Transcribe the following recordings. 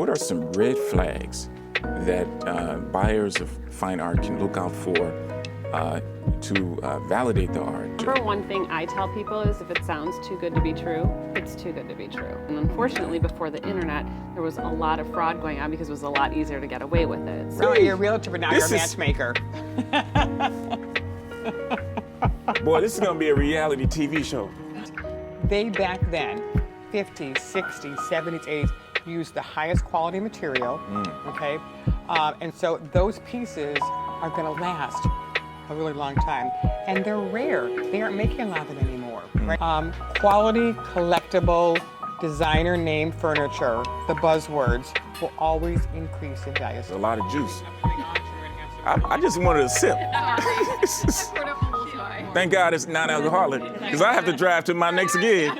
What are some red flags that buyers of fine art can look out for to validate the art? Number one thing I tell people is if it sounds too good to be true, it's too good to be true. And unfortunately, before the internet, there was a lot of fraud going on because it was a lot easier to get away with it. So you're a realtor, but now you're a matchmaker. Boy, this is going to be a reality TV show. They back then, 50s, 60s, 70s, 80s, used the highest quality material, okay? And so those pieces are gonna last a really long time. And they're rare. They aren't making a lot of it anymore, right? Quality, collectible, designer name furniture, the buzzwords, will always increase in value. A lot of juice. I just wanted a sip. Thank God it's non-alcoholic, because I have to drive to my next gig.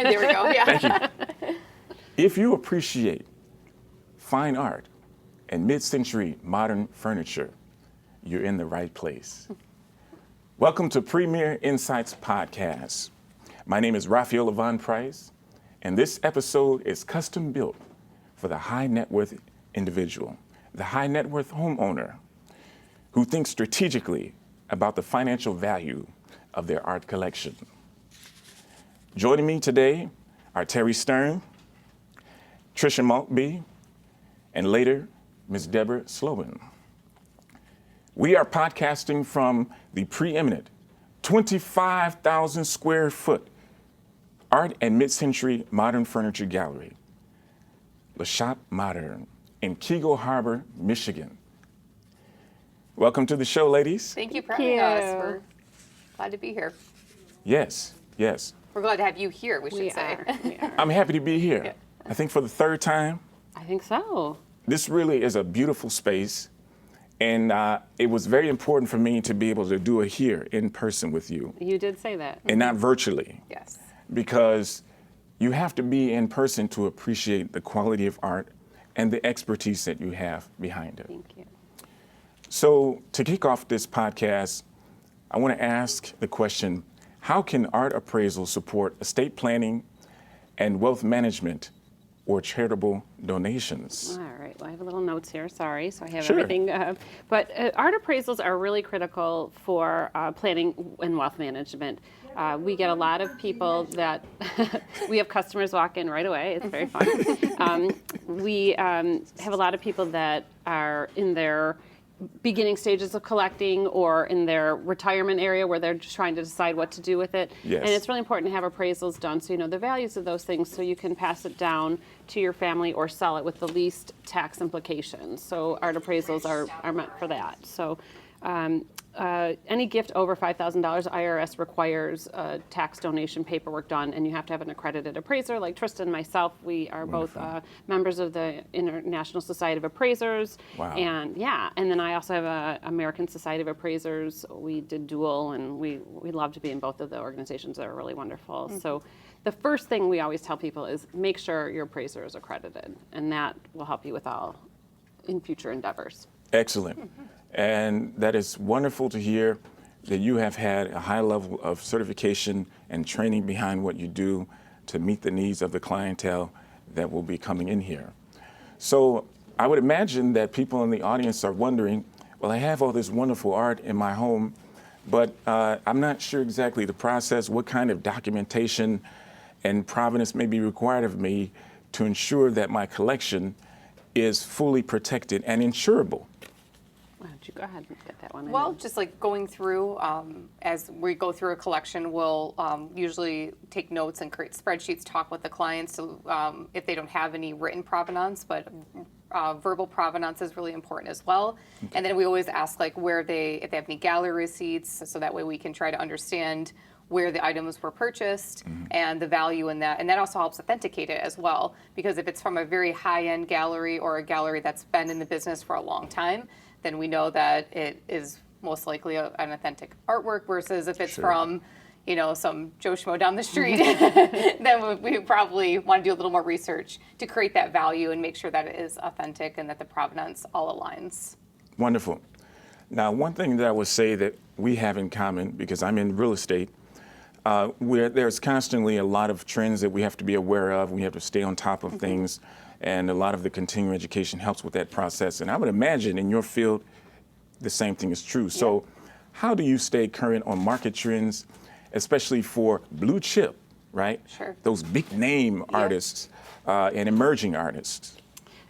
There we go, yeah. Thank you. If you appreciate fine art and mid-century modern furniture, you're in the right place. Welcome to Premier Insights Podcast. My name is Raphael Levon Price, and this episode is custom built for the high net worth individual, the high net worth homeowner who thinks strategically about the financial value of their art collection. Joining me today are Terri Stearn, Trista Maltby, and later, Ms. Deborah Slobin. We are podcasting from the preeminent 25,000 square foot art and mid-century modern furniture gallery, Shoppe Modern, in Keego Harbor, Michigan. Welcome to the show, ladies. Thank you for having us. We're glad to be here. Yes, yes. We're glad to have you here, we should say. We are. I'm happy to be here. Yeah. I think for the third time. I think so. This really is a beautiful space, and it was very important for me to be able to do it here in person with you. You did say that. And not virtually. Yes. Because you have to be in person to appreciate the quality of art and the expertise that you have behind it. Thank you. So to kick off this podcast, I want to ask the question, how can art appraisal support estate planning and wealth management or charitable donations? All right, well, I have a little notes here, sorry, so I have Sure. everything. But art appraisals are really critical for planning and wealth management. We get a lot of people that, we have customers walk in right away, it's very fun. We have a lot of people that are in their beginning stages of collecting or in their retirement area where they're just trying to decide what to do with it. Yes. And it's really important to have appraisals done so you know the values of those things so you can pass it down to your family or sell it with the least tax implications. So art appraisals are meant for that. So any gift over $5,000, IRS requires tax donation paperwork done, and you have to have an accredited appraiser. Like Trista and myself, we are both members of the International Society of Appraisers. Wow. And then I also have a American Society of Appraisers. We did dual, and we love to be in both of the organizations. They're really wonderful. Mm-hmm. So the first thing we always tell people is make sure your appraiser is accredited, and that will help you with all in future endeavors. Excellent. Mm-hmm. And that is wonderful to hear that you have had a high level of certification and training behind what you do to meet the needs of the clientele that will be coming in here. So I would imagine that people in the audience are wondering, well, I have all this wonderful art in my home, but I'm not sure exactly the process, what kind of documentation and provenance may be required of me to ensure that my collection is fully protected and insurable. Why don't you go ahead and get that one? Well, just like going through, as we go through a collection, we'll usually take notes and create spreadsheets, talk with the clients so, if they don't have any written provenance, but verbal provenance is really important as well. Okay. And then we always ask like if they have any gallery receipts, so that way we can try to understand where the items were purchased and the value in that. And that also helps authenticate it as well, because if it's from a very high-end gallery or a gallery that's been in the business for a long time, then we know that it is most likely an authentic artwork versus if it's from, some Joe Schmo down the street, then we probably want to do a little more research to create that value and make sure that it is authentic and that the provenance all aligns. Wonderful. Now, one thing that I would say that we have in common, because I'm in real estate, where there's constantly a lot of trends that we have to be aware of. We have to stay on top of things, and a lot of the continuing education helps with that process. And I would imagine in your field, the same thing is true. So how do you stay current on market trends, especially for blue chip, right? Sure. Those big name artists and emerging artists.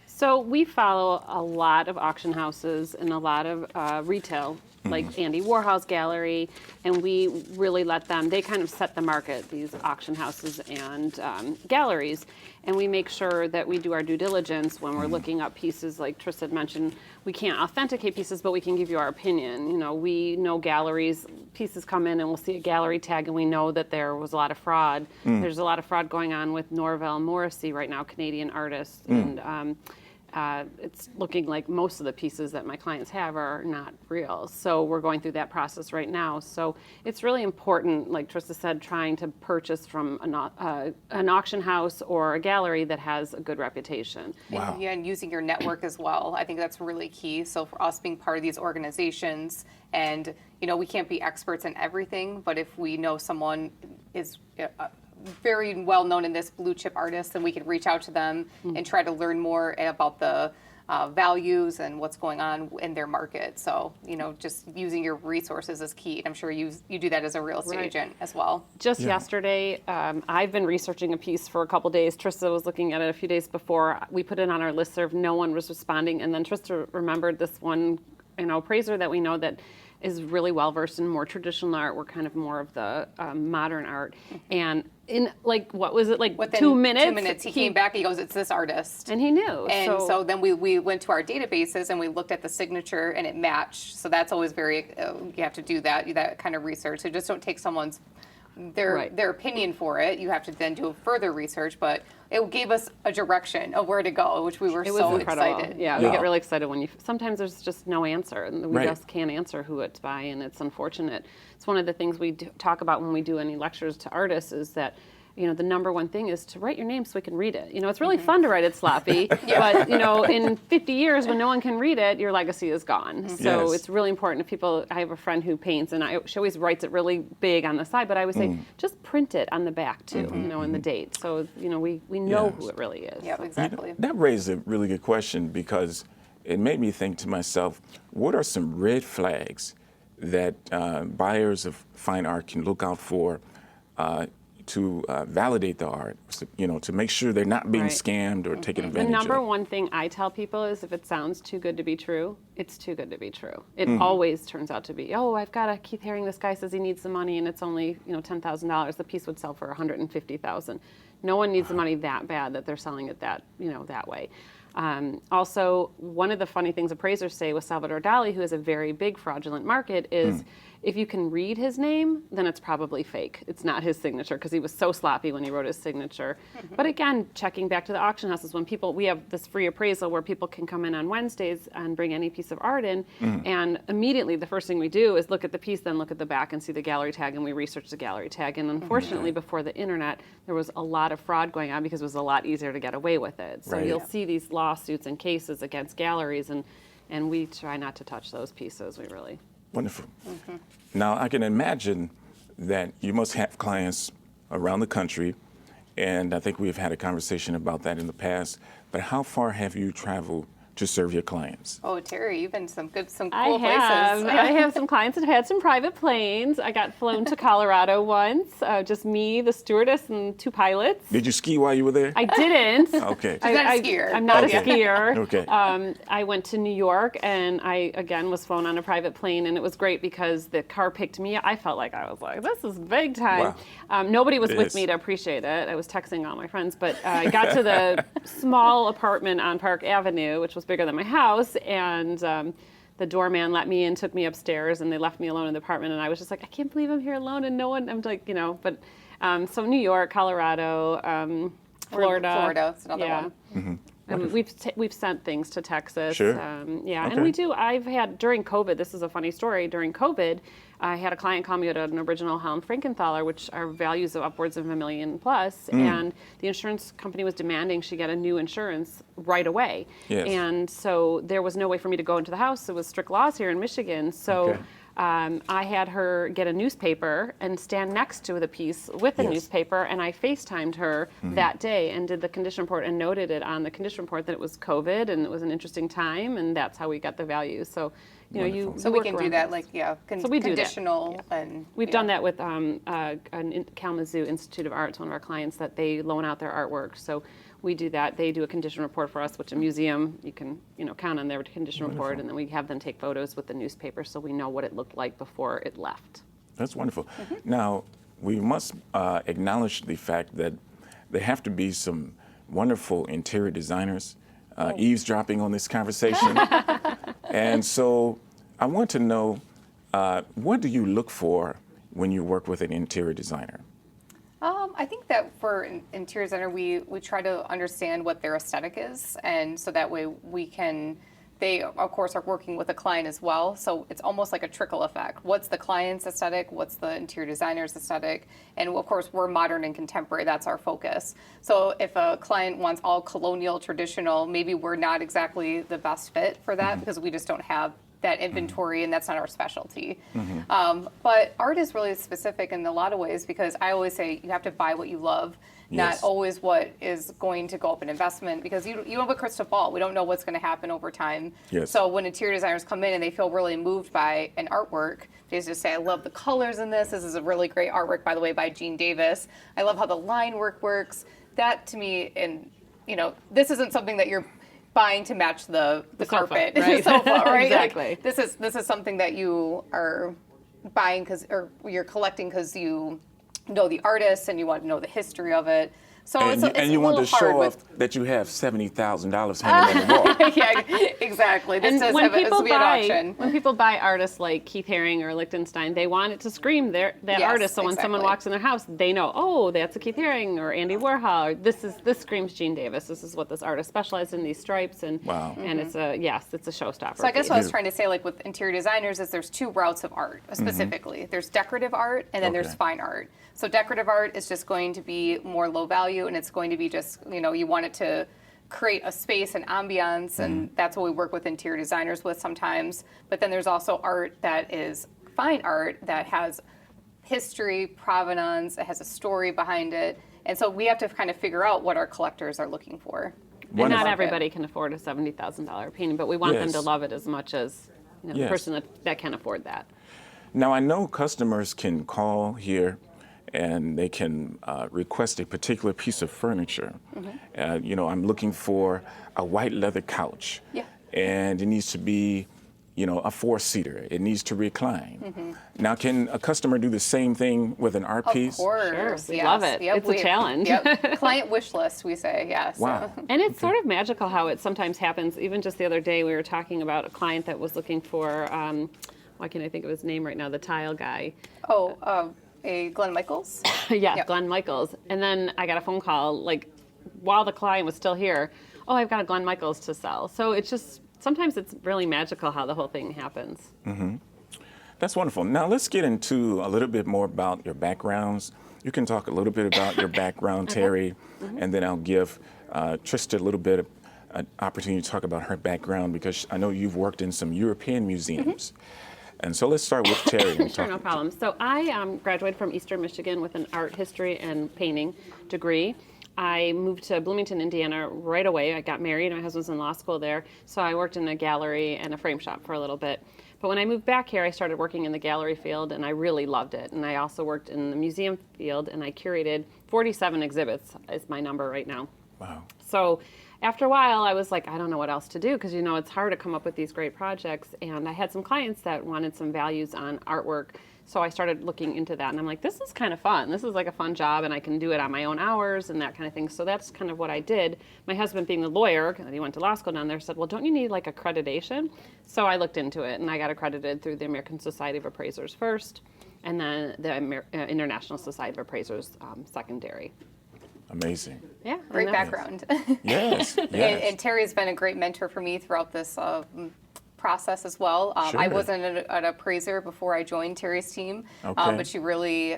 So we follow a lot of auction houses and a lot of retail, like Andy Warhol's gallery, and we really let them, they kind of set the market, these auction houses and galleries, and we make sure that we do our due diligence when we're looking up pieces. Like Trista had mentioned, we can't authenticate pieces, but we can give you our opinion. We know galleries, pieces come in and we'll see a gallery tag and we know that there was a lot of fraud. There's a lot of fraud going on with Norvell and Morrissey right now, Canadian artists, and it's looking like most of the pieces that my clients have are not real. So we're going through that process right now. So it's really important, like Trista said, trying to purchase from an auction house or a gallery that has a good reputation. Wow. And using your network as well. I think that's really key. So for us being part of these organizations, and we can't be experts in everything, but if we know someone is very well known in this blue chip artist, and we can reach out to them and try to learn more about the values and what's going on in their market. So, just using your resources is key. I'm sure you do that as a real estate agent as well. Just yesterday, I've been researching a piece for a couple days. Trista was looking at it a few days before. We put it on our listserv. No one was responding. And then Trista remembered this one, appraiser that we know that is really well versed in more traditional art. We're kind of more of the modern art. And in what was it, Within 2 minutes? 2 minutes, he came back, he goes, it's this artist. And he knew. And so then we went to our databases and we looked at the signature and it matched. So that's always you have to do that kind of research. So just don't take someone's their opinion for it. You have to then do further research, but it gave us a direction of where to go, which we were so excited. Yeah, we get really excited when sometimes there's just no answer, and we Right. just can't answer who it's by, and it's unfortunate. It's one of the things we talk about when we do any lectures to artists is that, the number one thing is to write your name so we can read it. It's really fun to write it sloppy, but, in 50 years when no one can read it, your legacy is gone. So Yes. it's really important if people, I have a friend who paints, and she always writes it really big on the side, but I would say, just print it on the back too, and the date. So, we know who it really is. Yeah, exactly. That raised a really good question, because it made me think to myself, what are some red flags that buyers of fine art can look out for to validate the art, to make sure they're not being Right. scammed or taken The advantage number of? one thing I tell people is if it sounds too good to be true, it's too good to be true. It always turns out to be, I've got to keep hearing this guy says he needs the money and it's only, $10,000. The piece would sell for $150,000. No one needs the money that bad that they're selling it that way. Also, one of the funny things appraisers say with Salvador Dali, who has a very big fraudulent market, is if you can read his name, then it's probably fake. It's not his signature, because he was so sloppy when he wrote his signature. But again, checking back to the auction houses, we have this free appraisal where people can come in on Wednesdays and bring any piece of art in, and immediately the first thing we do is look at the piece, then look at the back and see the gallery tag, and we research the gallery tag. And unfortunately, before the internet, there was a lot of fraud going on because it was a lot easier to get away with it. So Right. you'll see these lawsuits and cases against galleries, and we try not to touch those pieces. We really. Wonderful. Now, I can imagine that you must have clients around the country, and I think we've had a conversation about that in the past, but how far have you traveled to serve your clients? Oh, Terri, you've been to some cool places. I have some clients that had some private planes. I got flown to Colorado once, just me, the stewardess, and 2 pilots. Did you ski while you were there? I didn't. Okay. She's not a skier. I'm not Okay. a skier. Okay. I went to New York, and I, again, was flown on a private plane, and it was great because the car picked me up. I felt like I was like, this is big time. Wow. Nobody was It with is. me to appreciate it. I was texting all my friends, but I got to the small apartment on Park Avenue, which was bigger than my house, and the doorman let me in, took me upstairs, and they left me alone in the apartment, and I was just like, I can't believe I'm here alone, and no one, I'm like, but so New York, Colorado, Florida. Florida, it's another one. We've sent things to Texas. Sure. Yeah, Okay. and we do. I've had during COVID. This is a funny story. During COVID, I had a client call me at an original Helen Frankenthaler, which are values of upwards of $1 million plus, and the insurance company was demanding she get a new insurance right away. Yes. And so there was no way for me to go into the house. It was strict laws here in Michigan. So. Okay. I had her get a newspaper and stand next to the piece with the Yes. newspaper, and I FaceTimed her that day and did the condition report and noted it on the condition report that it was COVID and it was an interesting time, and that's how we got the value. So, you know, Wonderful. So we work can do around that, this. like, So we do that. conditional and. We've done that with Kalamazoo Institute of Arts, one of our clients, that they loan out their artwork. So we do that. They do a condition report for us, which a museum, you can count on their condition report, and then we have them take photos with the newspaper so we know what it looked like before it left. That's wonderful. Now, we must acknowledge the fact that there have to be some wonderful interior designers eavesdropping on this conversation. And so I want to know, what do you look for when you work with an interior designer? I think that for interior designer, we try to understand what their aesthetic is, and so that way they of course are working with a client as well, so it's almost like a trickle effect. What's the client's aesthetic? What's the interior designer's aesthetic? And of course, we're modern and contemporary, that's our focus. So if a client wants all colonial, traditional, maybe we're not exactly the best fit for that because we just don't have that inventory, and that's not our specialty. But art is really specific in a lot of ways, because I always say you have to buy what you love, Yes. not always what is going to go up in investment, because you don't have a crystal ball. We don't know what's going to happen over time. Yes. So when interior designers come in and they feel really moved by an artwork, they just say, I love the colors in this. This is a really great artwork, by the way, by Gene Davis. I love how the line work works. That to me, and this isn't something that you're buying to match the sofa, carpet, right? the sofa, right? Exactly. Like, this is something that you are buying or you're collecting because you know the artist and you want to know the history of it. So And it's you a want to little hard show with. off that you have $70,000 hanging on the wall. Yeah, exactly. This And does when have people an auction. when people buy artists like Keith Haring or Lichtenstein, they want it to scream that Yes, artist. So when someone exactly. walks in their house, they know, oh, that's a Keith Haring or Andy Warhol. Or this screams Gene Davis. This is what this artist specialized in, these stripes, and Wow. and it's a showstopper. So I guess piece. what I was trying to say, like with interior designers, is there's two routes of art specifically. There's decorative art, and then there's Okay. fine art. So decorative art is just going to be more low value, and it's going to be just, you want it to create a space and ambiance, and that's what we work with interior designers with sometimes. But then there's also art that is fine art that has history, provenance, it has a story behind it. And so we have to kind of figure out what our collectors are looking for. And Wonderful. not everybody can afford a $70,000 painting, but we want them to Yes. love it as much as the Yes. person that can afford that. Now, I know customers can call here and they can request a particular piece of furniture. I'm looking for a white leather couch. Yeah. And it needs to be, a four-seater. It needs to recline. Now, can a customer do the same thing with an art piece? Of course, Sure, we yes. love it. Yep, It's a challenge. Yep. Client wish list, we say, yes. Wow. And it's sort of magical how it sometimes happens. Even just the other day, we were talking about a client that was looking for, why can't I think of his name right now, the tile guy. A Glenn Michaels. Yeah, Yep. Glenn Michaels. And then I got a phone call, like, while the client was still here, oh, I've got a Glenn Michaels to sell. So it's just, sometimes it's really magical how the whole thing happens. That's wonderful. Now, let's get into a little bit more about your backgrounds. You can talk a little bit about your background, Terri, and then I'll give Trista a little bit of an opportunity to talk about her background, because I know you've worked in some European museums. And so let's start with Terri. and Sure, talk- no problem. So I graduated from Eastern Michigan with an art history and painting degree. I moved to Bloomington, Indiana right away. I got married. My husband was in law school there. So I worked in a gallery and a frame shop for a little bit. But when I moved back here, I started working in the gallery field, and I really loved it. And I also worked in the museum field, and I curated 47 exhibits is my number right now. Wow. So after a while, I was like, I don't know what else to do, because it's hard to come up with these great projects. And I had some clients that wanted some values on artwork. So I started looking into that, and I'm like, this is kind of fun. This is like a fun job, and I can do it on my own hours and that kind of thing. So that's kind of what I did. My husband, being a lawyer, and he went to law school down there, said, well, don't you need like accreditation? So I looked into it, and I got accredited through the American Society of Appraisers first, and then the International Society of Appraisers secondary. Amazing. Yeah. Great and that's- background. Yes, yes. And Terry's been a great mentor for me throughout this process as well. I Sure. wasn't an appraiser before I joined Terry's team, Okay. but she really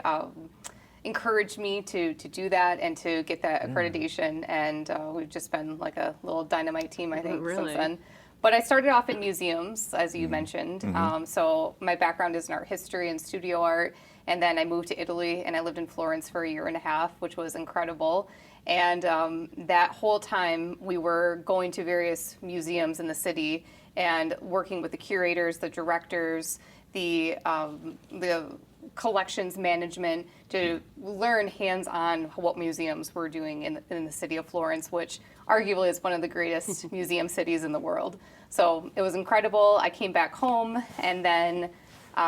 encouraged me to do that and to get that accreditation. And we've just been like a little dynamite team, I think, Really? since then. But I started off in museums, as you mentioned. So my background is in art history and studio art. And then I moved to Italy and I lived in Florence for 1.5 years, which was incredible. And that whole time we were going to various museums in the city and working with the curators, the directors, the collections management to learn hands-on what museums were doing in the city of Florence, which arguably is one of the greatest museum cities in the world. So it was incredible. I came back home and then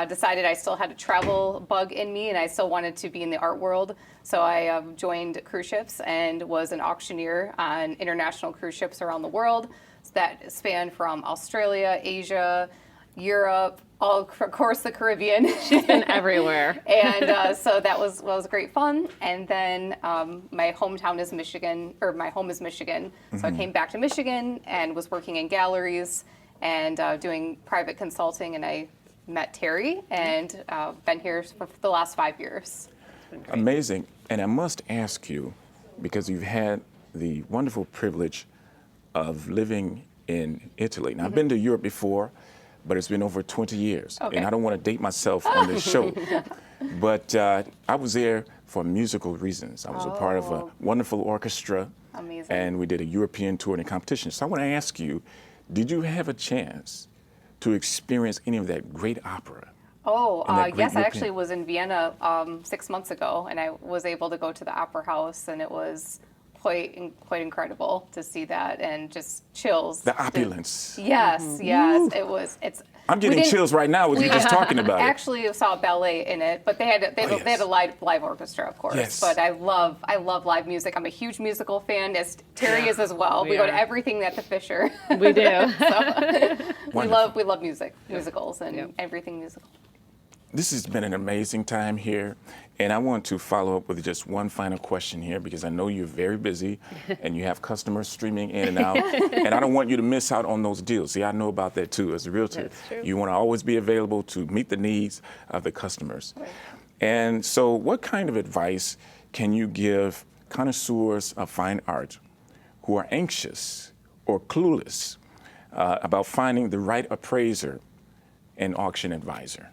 decided I still had a travel bug in me and I still wanted to be in the art world. So I joined cruise ships and was an auctioneer on international cruise ships around the world that spanned from Australia, Asia, Europe, of course the Caribbean. She's been everywhere. And so that was great fun. And then my hometown is Michigan, or my home is Michigan. So I came back to Michigan and was working in galleries and doing private consulting. And I met Terri and been here for the last 5 years. Amazing. And I must ask you, because you've had the wonderful privilege of living in Italy. Now, I've been to Europe before, but it's been over 20 years. Okay. And I don't want to date myself on this show. But I was there for musical reasons. I was a part of a wonderful orchestra. Amazing. And we did a European tour and a competition. So I want to ask you, did you have a chance to experience any of that great opera? Oh, And that great yes, I European- actually was in Vienna 6 months ago, and I was able to go to the Opera House, and it was quite incredible to see that, and just chills. The opulence. Yes, yes, it was. I'm getting chills right now with you just talking about it. Actually saw a ballet in it, but they had a live orchestra, of course. Yes. But I love live music. I'm a huge musical fan, as Terri is as well. We go to are. everything at the Fisher. We do. we love music, musicals, and everything musical. This has been an amazing time here, and I want to follow up with just one final question here because I know you're very busy and you have customers streaming in and out, and I don't want you to miss out on those deals. See, I know about that too as a realtor. That's true. You want to always be available to meet the needs of the customers. Right. And so what kind of advice can you give connoisseurs of fine art who are anxious or clueless about finding the right appraiser and auction advisor?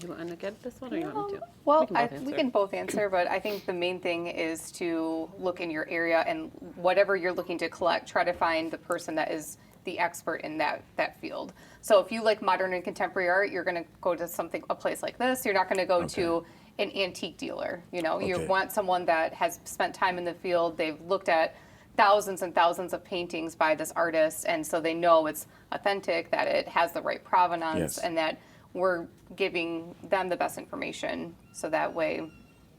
You want to get this one or you want me to? Well, We we can both answer, but I think the main thing is to look in your area and whatever you're looking to collect, try to find the person that is the expert in that field. So if you like modern and contemporary art, you're going to go to a place like this. You're not going to go to an antique dealer. You know, you want someone that has spent time in the field. They've looked at thousands and thousands of paintings by this artist, and so they know it's authentic, that it has the right provenance, and that we're giving them the best information so that way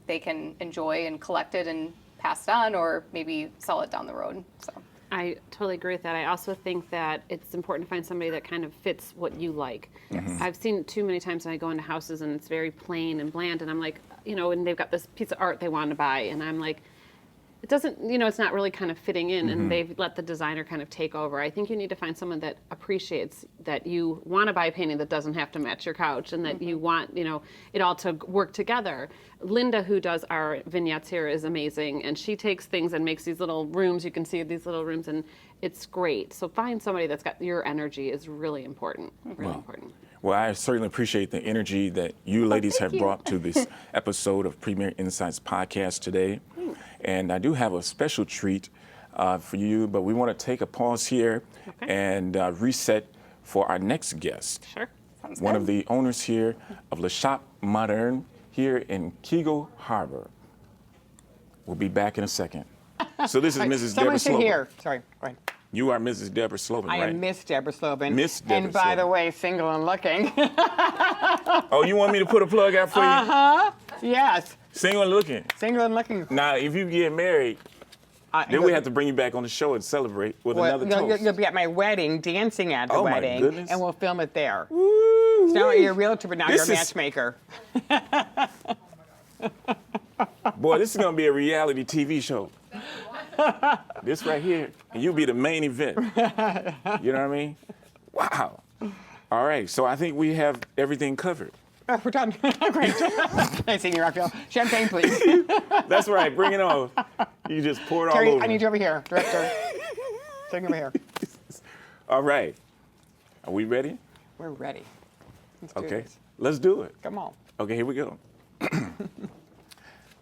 they can enjoy and collect it and pass it on or maybe sell it down the road. So I totally agree with that. I also think that it's important to find somebody that kind of fits what you like. I've seen too many times when I go into houses and it's very plain and bland, and I'm like, and they've got this piece of art they want to buy, and I'm like, it doesn't, it's not really kind of fitting in, and they've let the designer kind of take over. I think you need to find someone that appreciates that you want to buy a painting that doesn't have to match your couch, and that you want, it all to work together. Linda, who does our vignettes here, is amazing, and she takes things and makes these little rooms. You can see these little rooms, and it's great. So find somebody that's got your energy is really important, really important. Well, I certainly appreciate the energy that you ladies have brought to this episode of Premier Insights Podcast today. And I do have a special treat for you, but we want to take a pause here and reset for our next guest. Sure. One of the owners here of Shoppe Modern here in Keego Harbor. We'll be back in a second. So this is Mrs. Deborah Someone should Slobin. hear. Sorry, go ahead. You are Mrs. Deborah Slobin, I right? am Miss Deborah Slobin. Miss Deborah And by the Slobin. way, single and looking. Oh, you want me to put a plug out for you? Yes, Single and looking. single and looking. Now, if you get married, then we have to bring you back on the show and celebrate with another toast. You'll be at my wedding, dancing at the Oh, my wedding, goodness. and we'll film it there. Woo-wee. So now you're a realtor, but now This you're a is- matchmaker. Boy, this is going to be a reality TV show. This right here, and you'll be the main event. You know what I mean? Wow. All right, so I think we have everything covered. We're done. Great. Nice seeing you, Raphael. Champagne, please. That's right, bring it on. You just pour it all Terry, over. I need you over here, director. Take me over here. All right. Are we ready? We're ready. Let's do Okay, this. let's do it. Come on. Okay, here we go.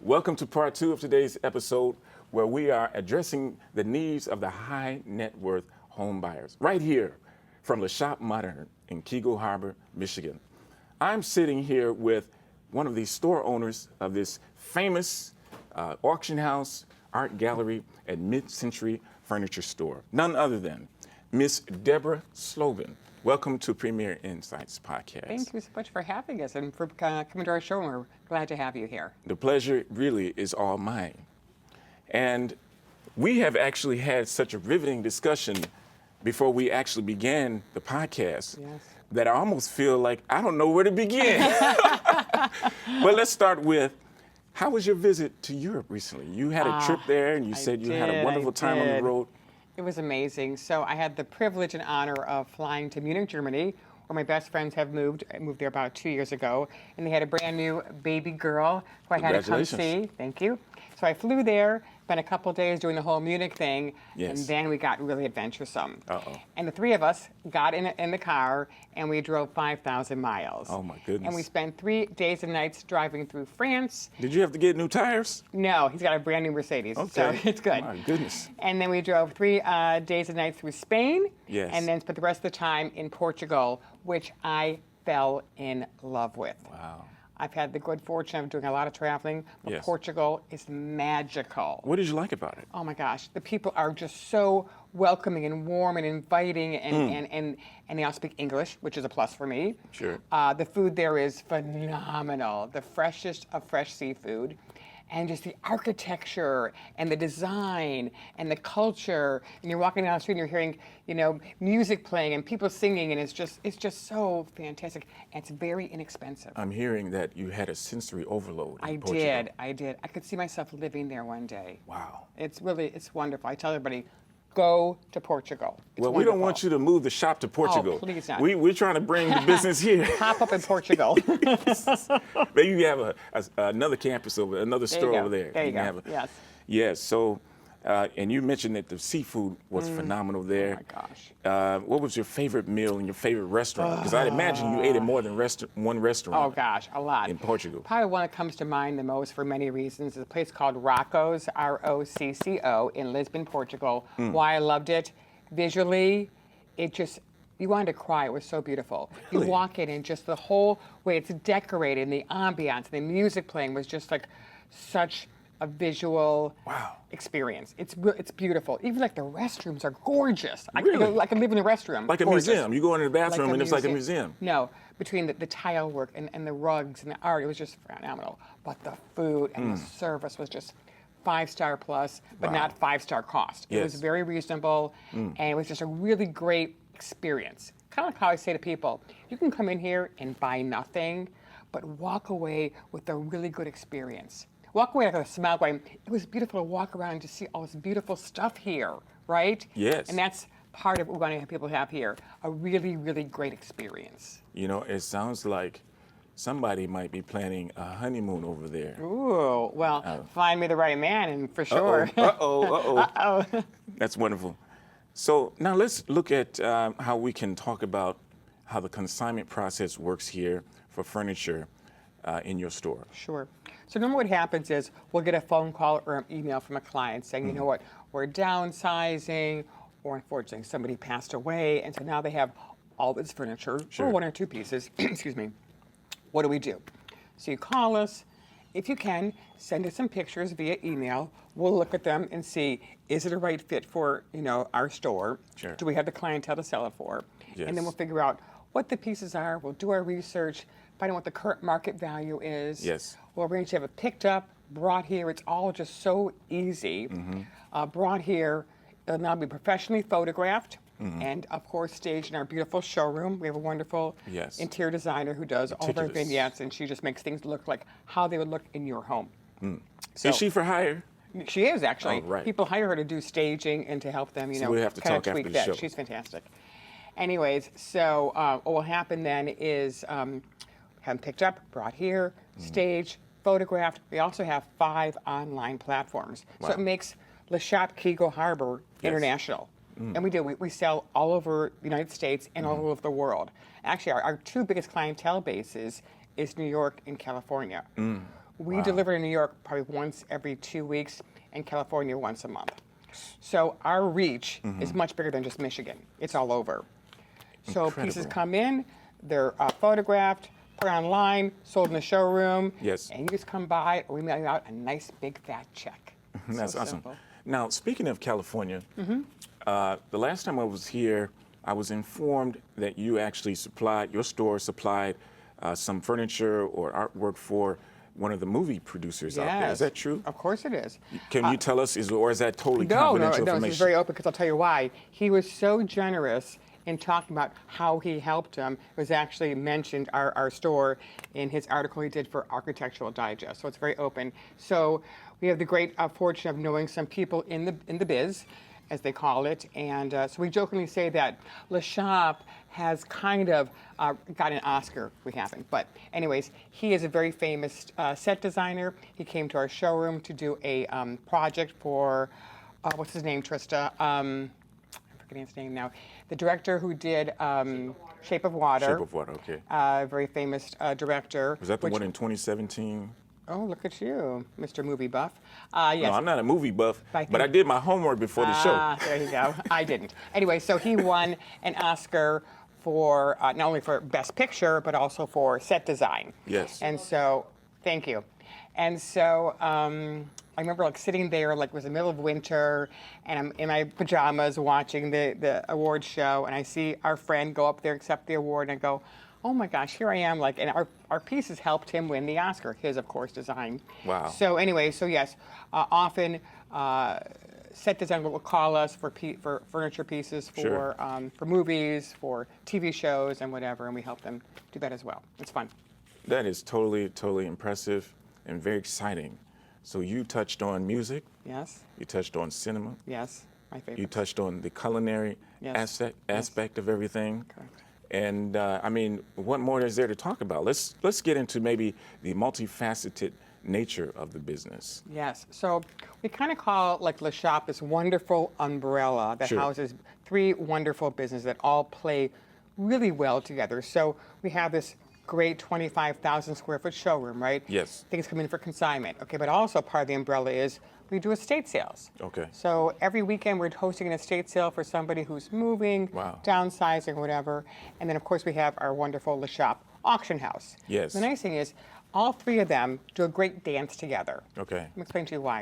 Welcome to part 2 of today's episode, where we are addressing the needs of the high net worth home buyers, right here from the Shoppe Modern in Keego Harbor, Michigan. I'm sitting here with one of the store owners of this famous auction house, art gallery, and mid-century furniture store, none other than Miss Deborah Slobin. Welcome to Premier Insights Podcast. Thank you so much for having us and for coming to our show. We're glad to have you here. The pleasure really is all mine. And we have actually had such a riveting discussion before we actually began the podcast that I almost feel like I don't know where to begin. But let's start with, how was your visit to Europe recently? You had a trip there and you said you had a wonderful time on the road. It was amazing. So I had the privilege and honor of flying to Munich, Germany, where my best friends have moved. I moved there about 2 years ago, and they had a brand new baby girl who I had to come see. Thank you. So I flew there, spent a couple days doing the whole Munich thing, and then we got really adventuresome. And the three of us got in the car, and we drove 5,000 miles. Oh my goodness. And we spent 3 days and nights driving through France. Did you have to get new tires? No, he's got a brand new Mercedes, so it's good. My goodness. And then we drove 3 days and nights through Spain, Yes. and then spent the rest of the time in Portugal, which I fell in love with. Wow. I've had the good fortune of doing a lot of traveling, but Portugal is magical. What did you like about it? Oh my gosh, the people are just so welcoming and warm and inviting, and they all speak English, which is a plus for me. Sure. The food there is phenomenal, the freshest of fresh seafood. And just the architecture and the design and the culture, and you're walking down the street and you're hearing, music playing and people singing, and it's just so fantastic. And it's very inexpensive. I'm hearing that you had a sensory overload in Portugal. I did. I could see myself living there one day. Wow. It's wonderful. I tell everybody, go to Portugal. It's Well, wonderful. we don't want you to move the shop to Portugal. Oh, please not. We're trying to bring the business here. Pop up in Portugal. Maybe you have another campus another store over there. There you can go. have Yes. Yes. So, and you mentioned that the seafood was phenomenal there. Oh my gosh. What was your favorite meal in your favorite restaurant? Because I'd imagine you ate at more than one restaurant. Oh gosh, a lot. In Portugal. Probably one that comes to mind the most for many reasons is a place called Rocco's, R-O-C-C-O, in Lisbon, Portugal. Why I loved it, visually, you wanted to cry. It was so beautiful. Really? You walk in and just the whole way it's decorated, and the ambiance, the music playing was just like such a visual experience. It's beautiful. Even like the restrooms are gorgeous. Really? I can live in a restroom. Like a Gorgeous. museum. You go into the bathroom and it's like a museum. No, between the tile work and the rugs and the art, it was just phenomenal. But the food and the service was just 5-star plus, but not 5-star cost. It was very reasonable, and it was just a really great experience. Kind of like how I say to people, you can come in here and buy nothing, but walk away with a really good experience. Walk away with a smile going, it was beautiful to walk around and to see all this beautiful stuff here, right? Yes. And that's part of what we want to have people have here, a really, really great experience. It sounds like somebody might be planning a honeymoon over there. Ooh, well, find me the right man, and for sure. Uh-oh. That's wonderful. So now let's look at how we can talk about how the consignment process works here for furniture in your store. Sure. So normally what happens is we'll get a phone call or an email from a client saying, you know what, we're downsizing, or unfortunately somebody passed away, and so now they have all this furniture, or 1 or 2 pieces, excuse me. What do we do? So you call us. If you can, send us some pictures via email. We'll look at them and see, is it a right fit for our store? Sure. Do we have the clientele to sell it for? Yes. And then we'll figure out what the pieces are. We'll do our research, find out what the current market value is. Yes. We'll arrange to have it picked up, brought here. It's all just so easy. Brought here, it'll now be professionally photographed. And of course, staged in our beautiful showroom. We have a wonderful interior designer who does all of our vignettes, and she just makes things look like how they would look in your home. Is she for hire? She is actually. Oh, right. People hire her to do staging and to help them, So we have to kind of talk after tweak the that. show. She's fantastic. Anyways, so what will happen then is have them picked up, brought here, staged, photographed. We also have 5 online platforms. So Wow. it makes Le Shop Keego Harbor international. And we do. We sell all over the United States and all over the world. Actually, our 2 biggest clientele bases is New York and California. We deliver in New York probably once every 2 weeks and California once a month. So our reach is much bigger than just Michigan. It's all over. So pieces Incredible. come in, they're photographed, put online, sold in the showroom. Yes. And you just come by, or we mail you out a nice big fat check. That's So awesome. simple. Now, speaking of California, the last time I was here, I was informed that you actually your store supplied some furniture or artwork for one of the movie producers out there. Is that true? Of course it is. Can you tell us, or is that totally No, confidential this information? is very open because I'll tell you why. He was so generous in talking about how he helped him. It was actually mentioned, our store, in his article he did for Architectural Digest. So it's very open. So we have the great fortune of knowing some people in the biz, as they call it. And so we jokingly say that Le Shop has kind of got an Oscar. We haven't. But anyways, he is a very famous set designer. He came to our showroom to do a project for, what's his name, Trista? I'm forgetting his name now. The director who did Shape of Water. Shape of Water, okay. Very famous director. Was that the one in 2017? Oh, look at you, Mr. Movie Buff. Yes. No, I'm not a movie buff, I but I think- did my homework before the show. There you go. I didn't. Anyway, so he won an Oscar for not only for Best Picture, but also for set design. Yes. And so, thank you. And so I remember like sitting there, like it was the middle of winter, and I'm in my pajamas watching the award show, and I see our friend go up there, accept the award, and I go, oh my gosh, here I am, like, and our pieces helped him win the Oscar, his, of course, design. Wow. So anyway, so yes, often set design will call us for furniture pieces, Sure. for movies, for TV shows, and whatever, and we help them do that as well. It's fun. That is totally impressive and very exciting. So you touched on music, Yes, you touched on cinema, yes, my favorite. you touched on the culinary Yes. aspect of everything. Correct. And I mean, what more is there to talk about? Let's get into maybe the multifaceted nature of the business. Yes. So we kind of call like Le Shop this wonderful umbrella that Sure. houses 3 wonderful businesses that all play really well together. So we have this great 25,000 square foot showroom, right? Yes. Things come in for consignment. Okay, but also part of the umbrella is we do estate sales. Okay. So every weekend we're hosting an estate sale for somebody who's moving, Wow. downsizing, whatever. And then of course we have our wonderful Le Shop auction house. Yes. The nice thing is all 3 of them do a great dance together. Okay. Let me explain to you why.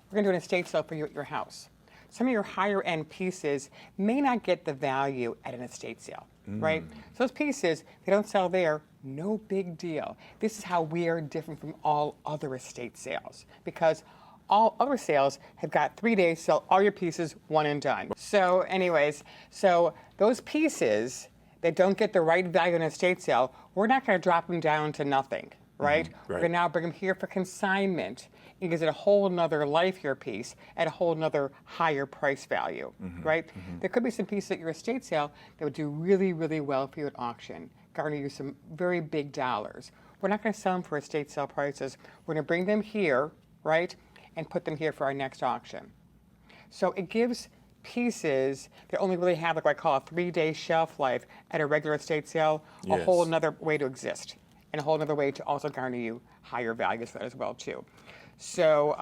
We're going to do an estate sale for you at your house. Some of your higher end pieces may not get the value at an estate sale, right? So those pieces, they don't sell there, no big deal. This is how we are different from all other estate sales because all other sales have got 3 days, sell all your pieces, one and done. So anyways, so those pieces that don't get the right value in an estate sale, we're not going to drop them down to nothing, right? We're going to now bring them here for consignment. It gives it a whole nother life here piece at a whole nother higher price value, right? There could be some pieces at your estate sale that would do really, really well for you at auction, garner you some very big dollars. We're not going to sell them for estate sale prices. We're going to bring them here, right, and put them here for our next auction. So it gives pieces that only really have like what I call a 3-day shelf life at a regular estate sale, a Yes. whole another way to exist and a whole another way to also garner you higher values for that as well too. So,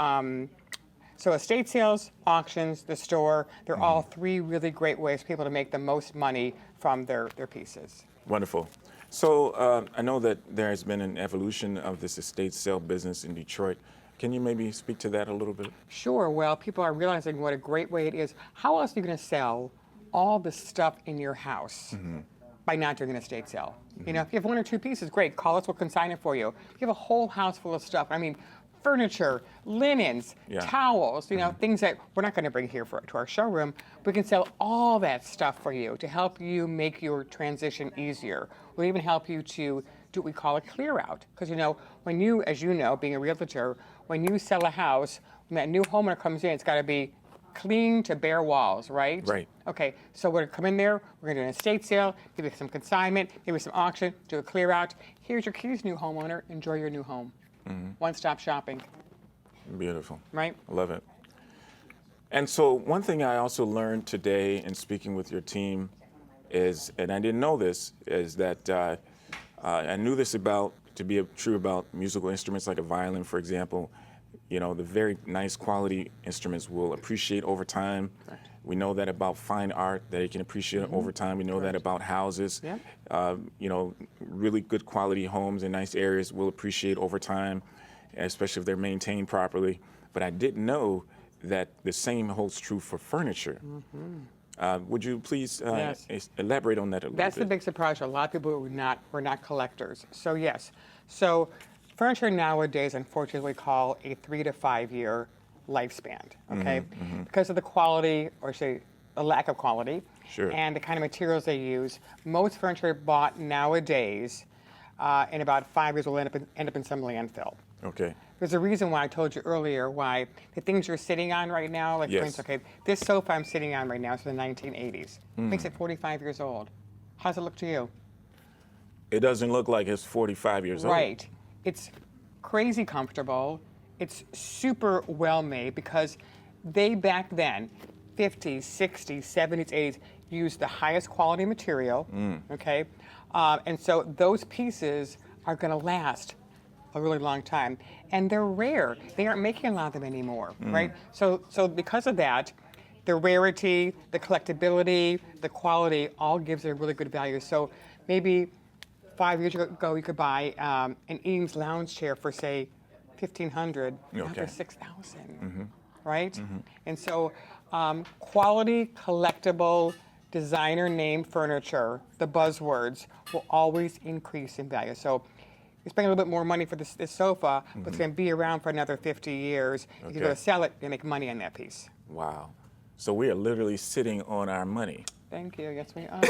so estate sales, auctions, the store, they're all 3 really great ways for people to make the most money from their pieces. Wonderful. So I know that there has been an evolution of this estate sale business in Detroit. Can you maybe speak to that a little bit? Sure, well, people are realizing what a great way it is. How else are you going to sell all the stuff in your house by not doing an estate sale? You know, if you have 1 or 2 pieces, great, call us, we'll consign it for you. If you have a whole house full of stuff, I mean, furniture, linens, Yeah. towels, you know, things that we're not going to bring here to our showroom. We can sell all that stuff for you to help you make your transition easier. We'll even help you to do what we call a clear out. Because when you, as you know, being a realtor, when you sell a house, when that new homeowner comes in, it's got to be clean to bare walls, right? Right. Okay, so we're gonna come in there, we're gonna do an estate sale, give you some consignment, give you some auction, do a clear out. Here's your keys, new homeowner, enjoy your new home. One-stop shopping. Beautiful. Right? I love it. And so one thing I also learned today in speaking with your team is, and I didn't know this, is that I knew this to be true about musical instruments like a violin, for example. The very nice quality instruments will appreciate over time. Correct. We know that about fine art, that it can appreciate over time. We know that about houses. Yeah. Really good quality homes in nice areas will appreciate over time, especially if they're maintained properly. But I didn't know that the same holds true for furniture. Would you please Yes. elaborate on that a little bit? That's the big surprise for a lot of people who were not collectors. So yes, so furniture nowadays, unfortunately, we call a 3 to 5 year lifespan. Okay, because of the quality, or say a lack of quality, Sure. and the kind of materials they use. Most furniture bought nowadays, in about 5 years, will end up in some landfill. Okay. There's a reason why I told you earlier why the things you're sitting on right now, like Yes. for instance, okay, this sofa I'm sitting on right now is from the 1980s. Makes it 45 years old. How's it look to you? It doesn't look like it's 45 years old. Right. It's crazy comfortable. It's super well made because they back then, 50s, 60s, 70s, 80s, used the highest quality material. Okay, and so those pieces are going to last a really long time, and they're rare. They aren't making a lot of them anymore, right? So because of that, the rarity, the collectability, the quality, all gives it a really good value. So maybe 5 years ago, you could buy an Eames lounge chair for say $1,500, now Okay. they're $6,000, right? And so quality, collectible, designer name furniture, the buzzwords, will always increase in value. So you're spending a little bit more money for this sofa, but it's going to be around for another 50 years. If you're going to sell it, you make money on that piece. Wow. So we are literally sitting on our money. Thank you. Yes, we are.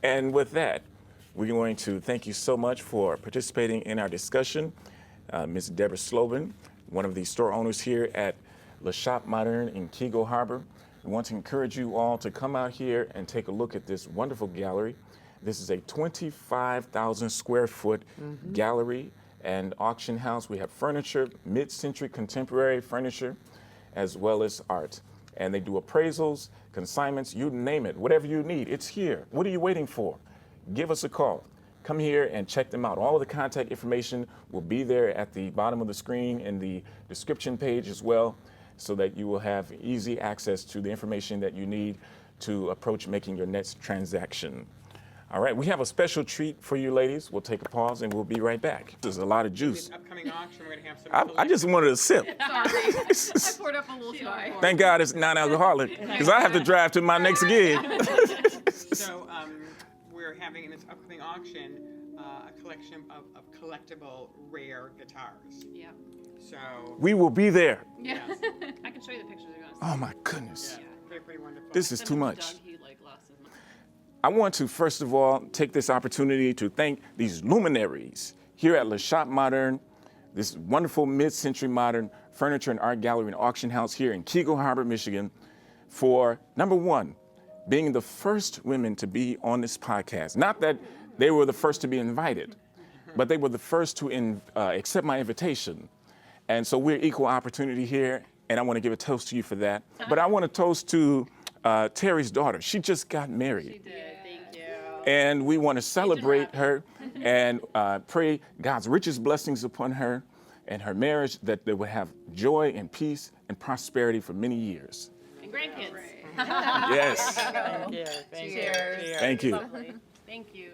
And with that, we're going to thank you so much for participating in our discussion. Ms. Deborah Slobin, one of the store owners here at Shoppe Modern in Keego Harbor. We want to encourage you all to come out here and take a look at this wonderful gallery. This is a 25,000 square foot gallery and auction house. We have furniture, mid-century contemporary furniture, as well as art. And they do appraisals, consignments, you name it, whatever you need, it's here. What are you waiting for? Give us a call. Come here and check them out. All of the contact information will be there at the bottom of the screen in the description page as well, so that you will have easy access to the information that you need to approach making your next transaction. All right, we have a special treat for you ladies. We'll take a pause and we'll be right back. There's a lot of juice. Upcoming auction, we're going to have some. I just wanted a sip. Sorry. I poured up a little too much. Thank God it's non-alcoholic, because I have to drive to my next gig. So we're having in this upcoming auction a collection of collectible rare guitars. Yeah. So We will be there. Yeah. I can show you the pictures you're going to see. Oh my goodness. they're pretty wonderful. This is too much. Doug, he like lost his mind. I want to, first of all, take this opportunity to thank these luminaries here at Shoppe Modern, this wonderful mid-century modern furniture and art gallery and auction house here in Keego Harbor, Michigan, for, number one, being the first women to be on this podcast. Not that they were the first to be invited, but they were the first to accept my invitation. And so we're equal opportunity here, and I want to give a toast to you for that. But I want to toast to Terry's daughter. She just got married. She did. Thank you. And we want to celebrate her and pray God's richest blessings upon her and her marriage, that they will have joy and peace and prosperity for many years. And grandkids. Yes. Thank you. Thank you. Cheers. Thank you. Thank you.